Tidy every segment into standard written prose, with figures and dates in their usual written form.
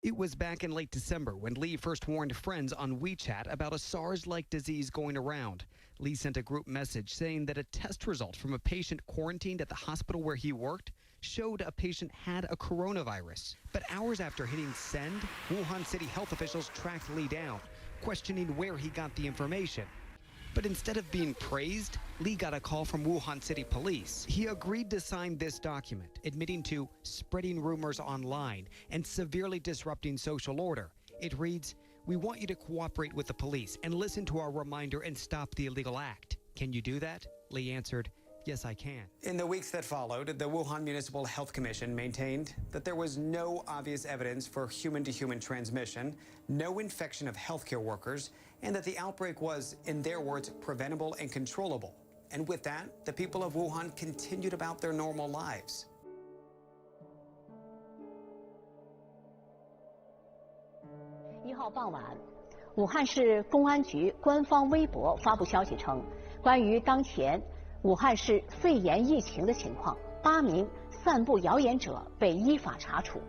It was back in late December when Lee first warned friends on WeChat about a SARS-like disease going around. Lee sent a group message saying that a test result from a patient quarantined at the hospital where he worked showed a patient had a coronavirus. But hours after hitting send, Wuhan city health officials tracked Lee down, questioning where he got the information. But instead of being praised, Lee got a call from Wuhan City Police. He agreed to sign this document, admitting to spreading rumors online and severely disrupting social order. It reads, "We want you to cooperate with the police and listen to our reminder and stop the illegal act. Can you do that?" Lee answered, "Yes, I can." In the weeks that followed, the Wuhan Municipal Health Commission maintained that there was no obvious evidence for human-to-human transmission, no infection of healthcare workers, and that the outbreak was, in their words, preventable and controllable. And with that, the people of Wuhan continued about their normal lives. 1号傍晚，武汉市公安局官方微博发布消息称，关于当前武汉市肺炎疫情的情况，8名散布谣言者被依法查处。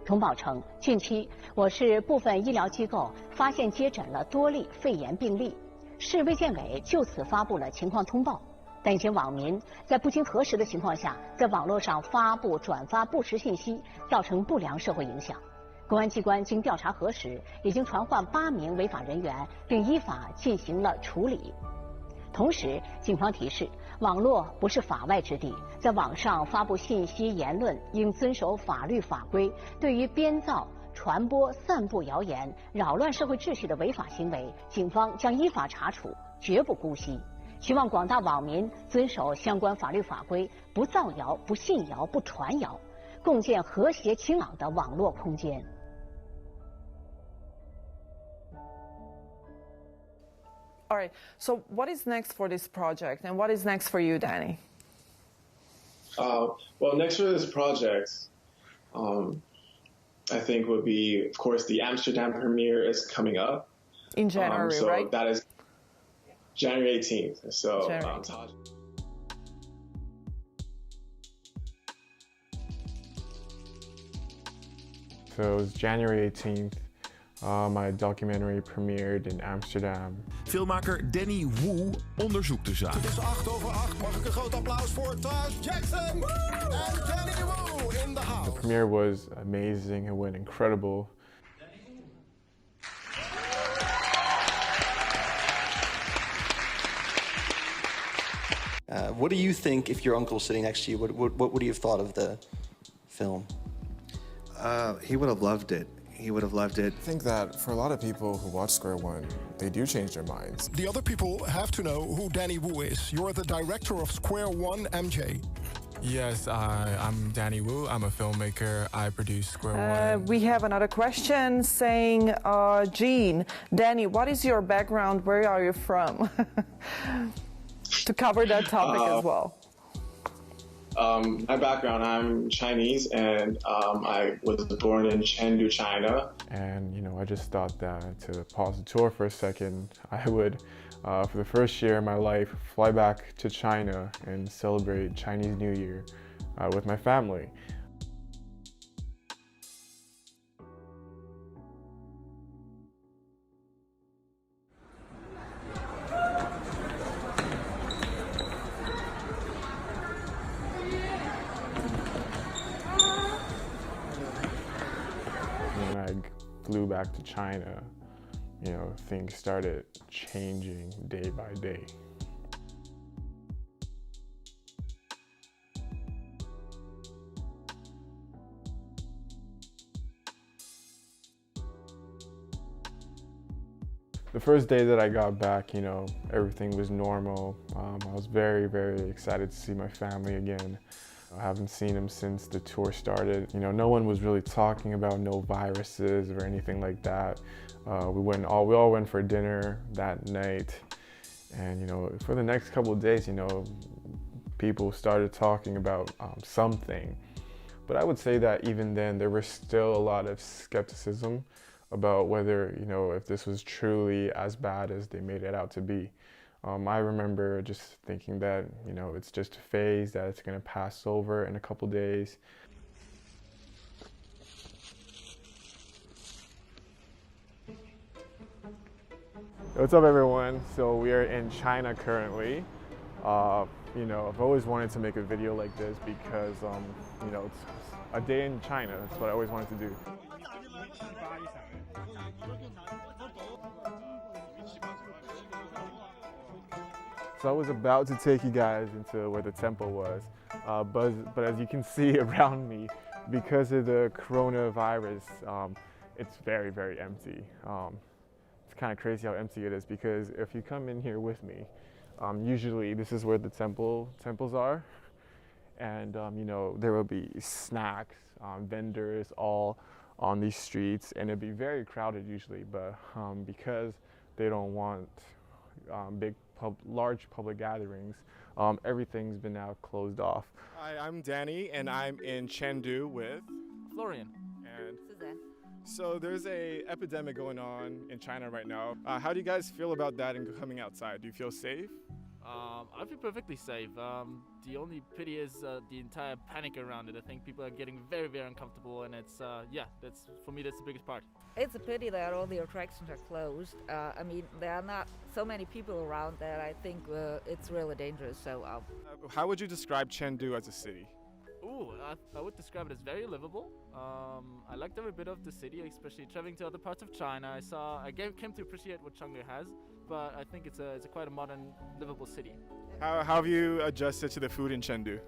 通报称，近期我市部分医疗机构发现接诊了多例肺炎病例，市卫健委就此发布了情况通报。但一些网民在不经核实的情况下，在网络上发布、转发不实信息，造成不良社会影响。公安机关经调查核实，已经传唤8名违法人员，并依法进行了处理。同时，警方提示，网络不是法外之地，在网上发布信息言论应遵守法律法规。对于编造、传播、散布谣言、扰乱社会秩序的违法行为，警方将依法查处，绝不姑息。希望广大网民遵守相关法律法规，不造谣、不信谣、不传谣，共建和谐清朗的网络空间。All right, so what is next for this project, and what is next for you, Danny? Well, next for this project, I think would be, of course, the Amsterdam premiere is coming up. In January, so right? That is January 18th. So, January 18th. So it was January 18th. My documentary premiered in Amsterdam. Filmmaker Danny Wu onderzoekt de zaak. Het is 8:08. Mag ik een groot applaus voor Taj Jackson en Danny Wu in the house. The premiere was amazing. It went incredible. What do you think if your uncle was sitting next to you? What would he have thought of the film? He would have loved it. He would have loved it. I think that for a lot of people who watch Square One, they do change their minds. The other people have to know who Danny Wu is. You're the director of Square One, MJ. Yes, I'm Danny Wu. I'm a filmmaker. I produce Square One. We have another question saying, Jean, Danny, what is your background? Where are you from? To cover that topic as well. My background, I'm Chinese, and I was born in Chengdu, China. And, you know, I just thought that to pause the tour for a second, I would, for the first year of my life, fly back to China and celebrate Chinese New Year with my family. When I flew back to China, you know, things started changing day by day. The first day that I got back, you know, everything was normal. I was very, very excited to see my family again. I haven't seen them since the tour started. You know, no one was really talking about no viruses or anything like that. We all went for dinner that night. And, you know, for the next couple of days, you know, people started talking about something. But I would say that even then, there was still a lot of skepticism about whether, you know, if this was truly as bad as they made it out to be. I remember just thinking that, you know, it's just a phase, that it's going to pass over in a couple days. What's up, everyone? So we are in China currently. You know, I've always wanted to make a video like this because, you know, it's a day in China. That's what I always wanted to do. So I was about to take you guys into where the temple was, but as you can see around me, because of the coronavirus, it's very, very empty. It's kind of crazy how empty it is because if you come in here with me, usually this is where the temples are, and you know, there will be snacks, vendors all on these streets, and it'd be very crowded usually, but because they don't want large public gatherings, everything's been now closed off. Hi, I'm Danny, and I'm in Chengdu with Florian. And Suzanne. so there's a epidemic going on in China right now. How do you guys feel about that and coming outside? Do you feel safe? I feel perfectly safe. The only pity is the entire panic around it. I think people are getting very, very uncomfortable, and it's that's for me that's the biggest part. It's a pity that all the attractions are closed. I mean, there are not so many people around that I think it's really dangerous. So, How would you describe Chengdu as a city? Ooh, I would describe it as very livable. I liked every bit of the city, especially traveling to other parts of China. I came to appreciate what Chengdu has, but I think it's quite a modern, livable city. How have you adjusted to the food in Chengdu?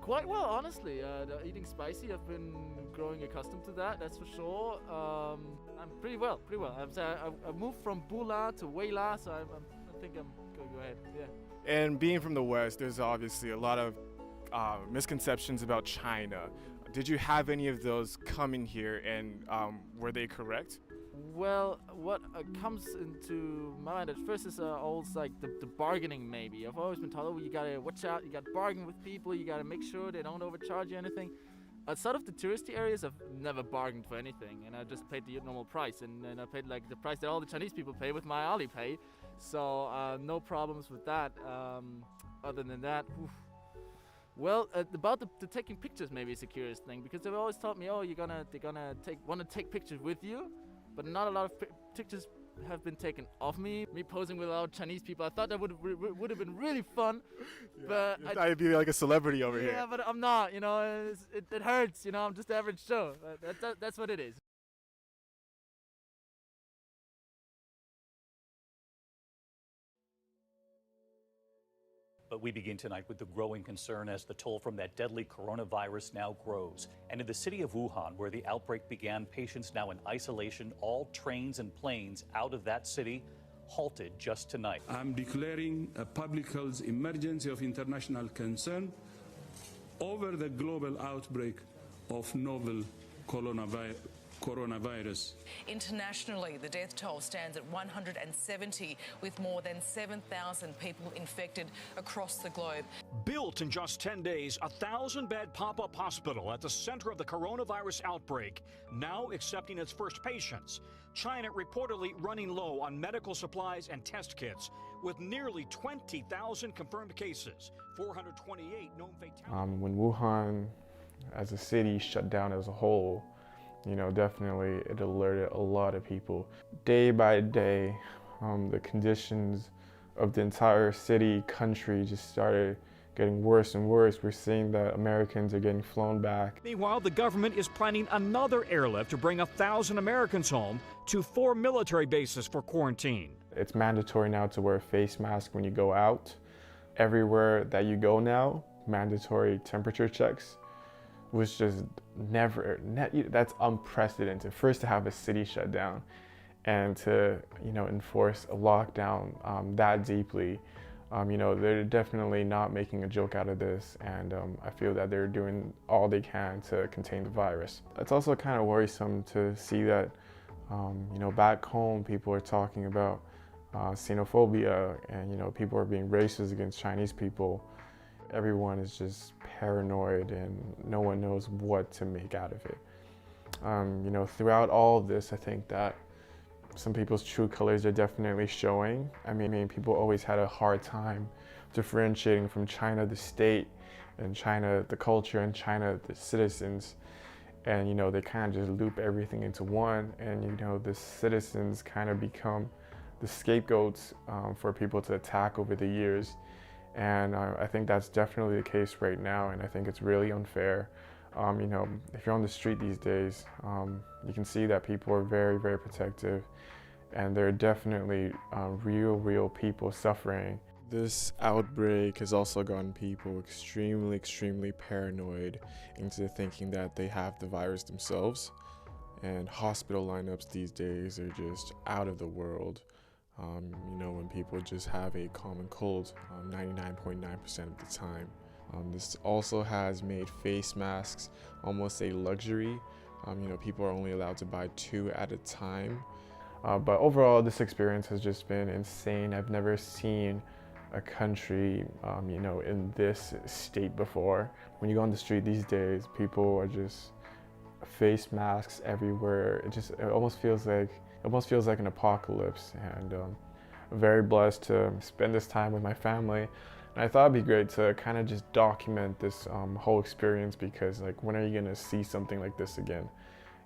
Quite well, honestly. Eating spicy, I've been growing accustomed to that, that's for sure. I'm pretty well. I moved from Bula to Weila, so I think I'm going to go ahead, yeah. And being from the West, there's obviously a lot of misconceptions about China. Did you have any of those coming here, and were they correct? Well, what comes into my mind at first is always like the bargaining maybe. I've always been told, oh, you gotta watch out, you gotta bargain with people, you gotta make sure they don't overcharge you or anything. Outside of the touristy areas, I've never bargained for anything, and I just paid the normal price, and I paid like the price that all the Chinese people pay with my Alipay, so no problems with that. Other than that, oof. Well, about the taking pictures maybe is a curious thing, because they've always taught me, oh, they're gonna want to take pictures with you, but not a lot of pictures have been taken of me. Me posing with all Chinese people, I thought that would have been really fun, Yeah, but you thought you'd be like a celebrity over here. Yeah, but I'm not. You know, it hurts. You know, I'm just average Joe. That's what it is. But we begin tonight with the growing concern as the toll from that deadly coronavirus now grows. And in the city of Wuhan, where the outbreak began, patients now in isolation, all trains and planes out of that city halted just tonight. I'm declaring a public health emergency of international concern over the global outbreak of novel coronavirus. Internationally, the death toll stands at 170, with more than 7,000 people infected across the globe. Built in just 10 days, a 1,000-bed pop-up hospital at the center of the coronavirus outbreak, now accepting its first patients. China reportedly running low on medical supplies and test kits, with nearly 20,000 confirmed cases, 428 known fatalities. When Wuhan, as a city, shut down as a whole, you know, definitely it alerted a lot of people. Day by day, the conditions of the entire city, country just started getting worse and worse. We're seeing that Americans are getting flown back. Meanwhile, the government is planning another airlift to bring 1,000 Americans home to 4 military bases for quarantine. It's mandatory now to wear a face mask when you go out. Everywhere that you go now, mandatory temperature checks, was just that's unprecedented. First, to have a city shut down and to, you know, enforce a lockdown that deeply. You know, they're definitely not making a joke out of this, and I feel that they're doing all they can to contain the virus. It's also kind of worrisome to see that, you know, back home people are talking about xenophobia, and, you know, people are being racist against Chinese people. Everyone is just paranoid and no one knows what to make out of it. You know, throughout all of this, I think that some people's true colors are definitely showing. I mean, people always had a hard time differentiating from China the state and China the culture and China the citizens. And, you know, they kind of just loop everything into one, and, you know, the citizens kind of become the scapegoats for people to attack over the years. And I think that's definitely the case right now, and I think it's really unfair. You know, if you're on the street these days, you can see that people are very, very protective, and there are definitely real people suffering. This outbreak has also gotten people extremely paranoid into thinking that they have the virus themselves. And hospital lineups these days are just out of the world. You know, when people just have a common cold 99.9% of the time. This also has made face masks almost a luxury. You know, people are only allowed to buy 2 at a time. But overall, this experience has just been insane. I've never seen a country, you know, in this state before. When you go on the street these days, people are just face masks everywhere. It almost feels like an apocalypse. And I'm very blessed to spend this time with my family. And I thought it'd be great to kind of just document this whole experience, because like, when are you gonna see something like this again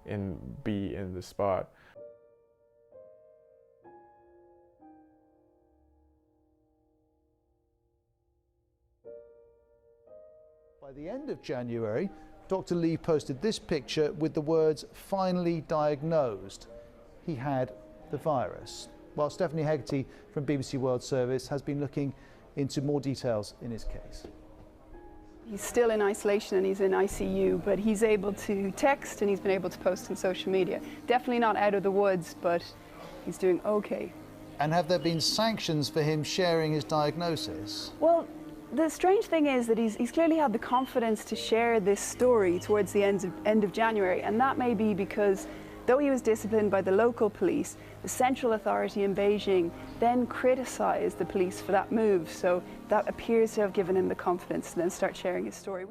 and be in the spot? By the end of January, Dr. Lee posted this picture with the words "finally diagnosed." He had the virus. While Stephanie Hegarty from BBC World Service has been looking into more details in his case. He's still in isolation and he's in ICU, but he's able to text and he's been able to post on social media. Definitely not out of the woods, but he's doing okay. And have there been sanctions for him sharing his diagnosis? Well, the strange thing is that he's clearly had the confidence to share this story towards the end of January, and that may be because though he was disciplined by the local police, the central authority in Beijing then criticized the police for that move, so that appears to have given him the confidence to then start sharing his story.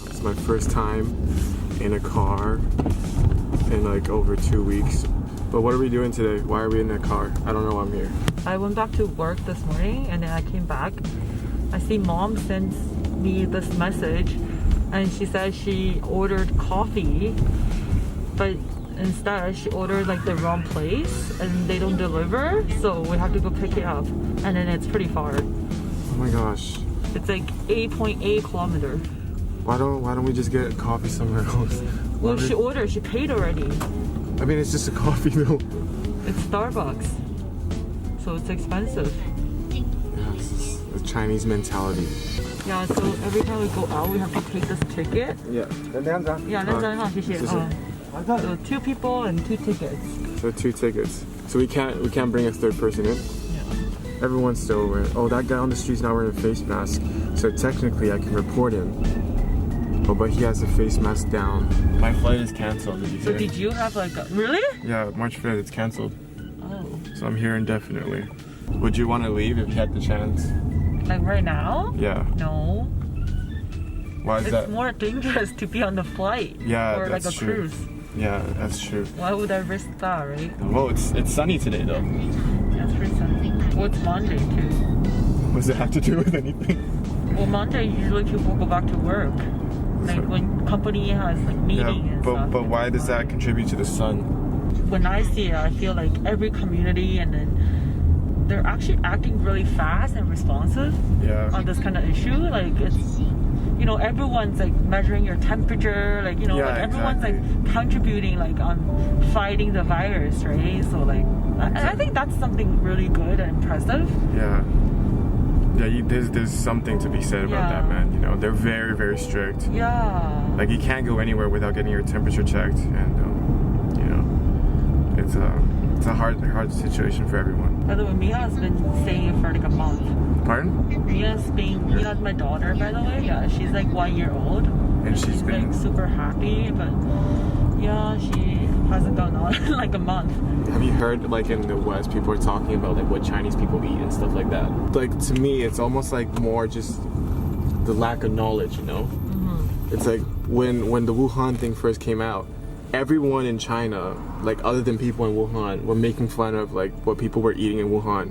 It's my first time in a car in like over 2 weeks. But what are we doing today? Why are we in a car? I don't know why I'm here. I went back to work this morning and then I came back. I see Mom sends me this message and she said she ordered coffee, but instead she ordered like the wrong place and they don't deliver, so we have to go pick it up, and then it's pretty far. Oh my gosh. It's like 8.8 kilometers. Why don't we just get coffee somewhere else? Well, she ordered, she paid already. I mean, it's just a coffee though. It's Starbucks, so it's expensive. Yeah, it's the Chinese mentality. Yeah, so every time we go out, we have to take this ticket. Yeah. So 2 people and 2 tickets. So 2 tickets. So we can't bring a third person in? Yeah. Everyone's still wearing. Oh, that guy on the street's not wearing a face mask. So technically I can report him. Oh, but he has a face mask down. My flight is canceled, did you hear? So did you have like a... Really? Yeah, March 5th, it's canceled. Oh. So I'm here indefinitely. Would you want to leave if you had the chance? Like right now? Yeah. No. Why is that? It's more dangerous to be on the flight. Yeah, or that's like a true. cruise. Yeah, that's true. Why would I risk that, right? Well, it's sunny today though. That's pretty sunny. Well, it's Monday too. What does it have to do with anything? Well, Monday usually people go back to work. Like when company has like meeting and stuff. But why does that contribute to the sun? When I see it, I feel like every community, and then they're actually acting really fast and responsive on this kind of issue. Like it's, you know, everyone's like measuring your temperature, like, you know, like everyone's like contributing like on fighting the virus, right? So like, I think that's something really good and impressive. Yeah. Yeah, there's something to be said about that, man. You know, they're very, very strict. Yeah. Like, you can't go anywhere without getting your temperature checked, and you know, it's a hard situation for everyone. By the way, Mia's been staying here for like a month. Pardon? Mia's my daughter, by the way. Yeah, she's like 1 year old. And she's been like super happy, but yeah, she hasn't gone on in like a month. Have you heard, like, in the West, people are talking about like what Chinese people eat and stuff like that? Like, to me, it's almost like more just the lack of knowledge, you know? Mm-hmm. It's like when the Wuhan thing first came out, everyone in China, like other than people in Wuhan, were making fun of like what people were eating in Wuhan.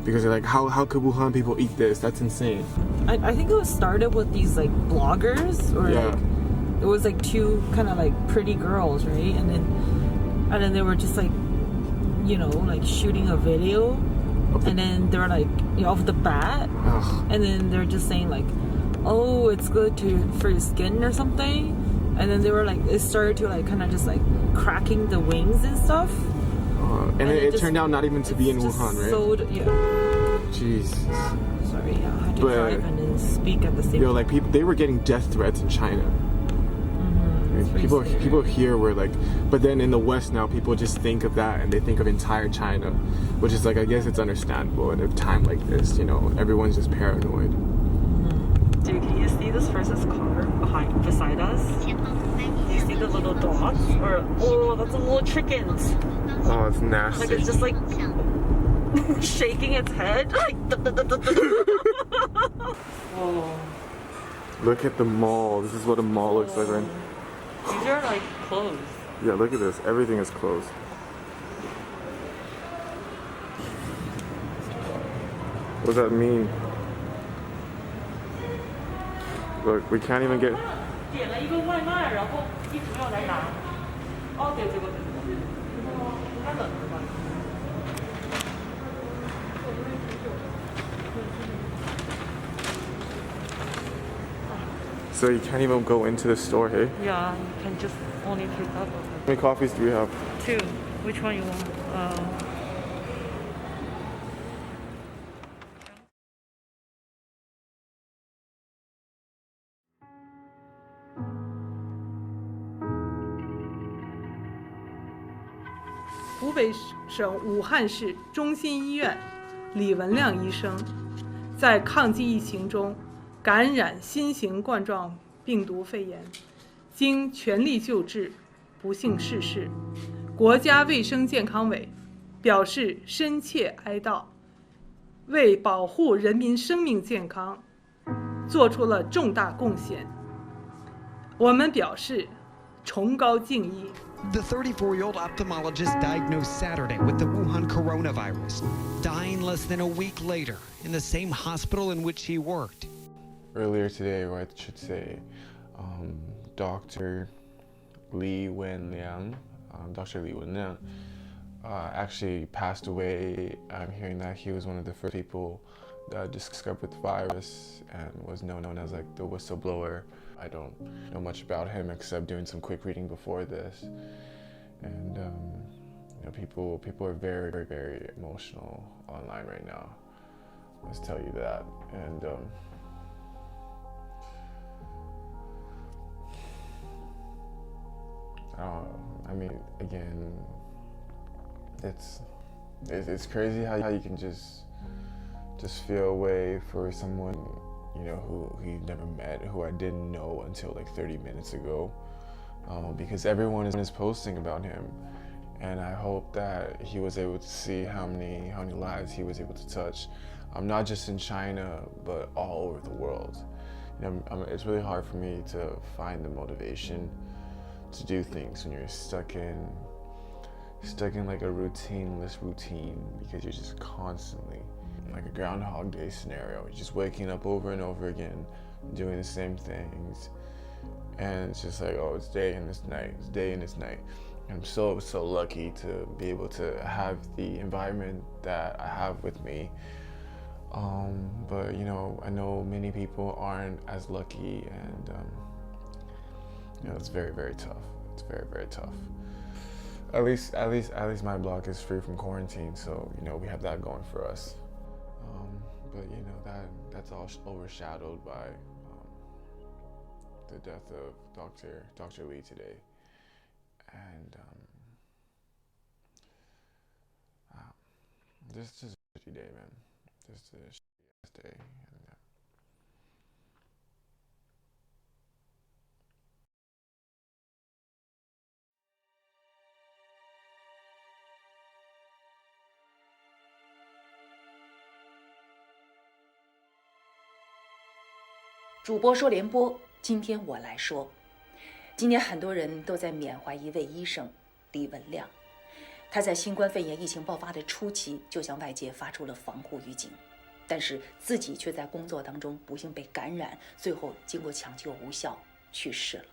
Because they're like, how could Wuhan people eat this? That's insane. I think it was started with these like bloggers, or Yeah. like, it was like two kind of like pretty girls, right? And then they were just like, you know, like shooting a video, and then they were like, you know, off the bat, and then they're just saying like, oh, it's good for your skin or something, and then they were like, it started to like kind of just like cracking the wings and stuff. And it turned out not even to be in Wuhan, right? Yeah. Jesus. Sorry, I had to drive and then speak at the same time. Like they were getting death threats in China. Mm-hmm. People here were like, but then in the West now, people just think of that and they think of entire China, which is like, I guess it's understandable in a time like this, you know, everyone's just paranoid. Dude, can you see this person's car beside us? Do you see the little dots? Or, oh, that's a little chickens. Oh, it's nasty. Like it's just like shaking its head. Like, oh. Look at the mall. This is what a mall looks like, right? These are like closed. Yeah, look at this. Everything is closed. What does that mean? Look, we can't even get... 点了一个外卖，然后一直没有来拿。哦，对，结果太冷了吧？ So you can't even go into the store, hey? Yeah, you can just only pick up. How many coffees do we have? 2. Which one you want? 湖北省武汉市中心医院李文亮医生在抗击疫情中感染新型冠状病毒肺炎，经全力救治，不幸逝世。国家卫生健康委表示深切哀悼，为保护人民生命健康做出了重大贡献。我们表示崇高敬意。 The 34-year-old ophthalmologist diagnosed Saturday with the Wuhan coronavirus, dying less than a week later in the same hospital in which he worked. Earlier today, or I should say, Dr. Li Wenliang, actually passed away. I'm hearing that he was one of the first people that discovered the virus and was known as like the whistleblower. I don't know much about him except doing some quick reading before this, and you know, people are very, very, very emotional online right now. Let's tell you that. And I mean, again, it's crazy how you can just feel a way for someone, you know, who you've never met, who I didn't know until like 30 minutes ago, because everyone is posting about him, and I hope that he was able to see how many lives he was able to touch, not just in China but all over the world. You know, it's really hard for me to find the motivation to do things when you're stuck in like a routineless routine, because you're just constantly like a Groundhog Day scenario. You're just waking up over and over again, doing the same things, and it's just like, oh, it's day and it's night, it's day and it's night. And I'm so lucky to be able to have the environment that I have with me. But you know, I know many people aren't as lucky, and you know, it's very, very tough. It's very, very tough. At least my block is free from quarantine, so you know, we have that going for us. But you know, that's all overshadowed by the death of Dr. Li today, and this is a shitty day, man. This is a shitty day. And, 主播说联播，今天我来说。今年很多人都在缅怀一位医生李文亮，他在新冠肺炎疫情爆发的初期就向外界发出了防护预警，但是自己却在工作当中不幸被感染，最后经过抢救无效去世了。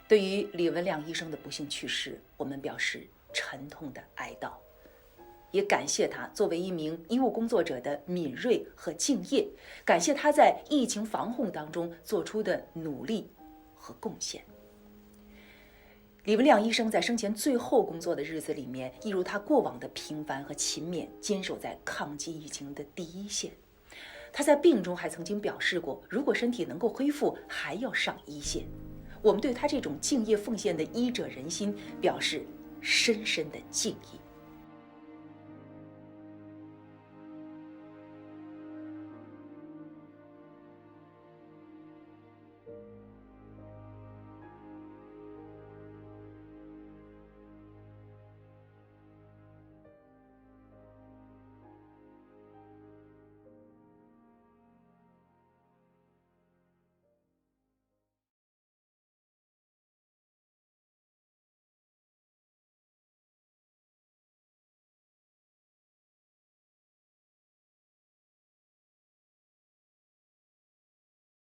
对于李文亮医生的不幸去世，我们表示沉痛的哀悼，也感谢他作为一名医务工作者的敏锐和敬业，感谢他在疫情防控当中做出的努力和贡献。李文亮医生在生前最后工作的日子里面，一如他过往的平凡和勤勉，坚守在抗击疫情的第一线。他在病中还曾经表示过，如果身体能够恢复，还要上一线。我们对他这种敬业奉献的医者仁心表示深深的敬意。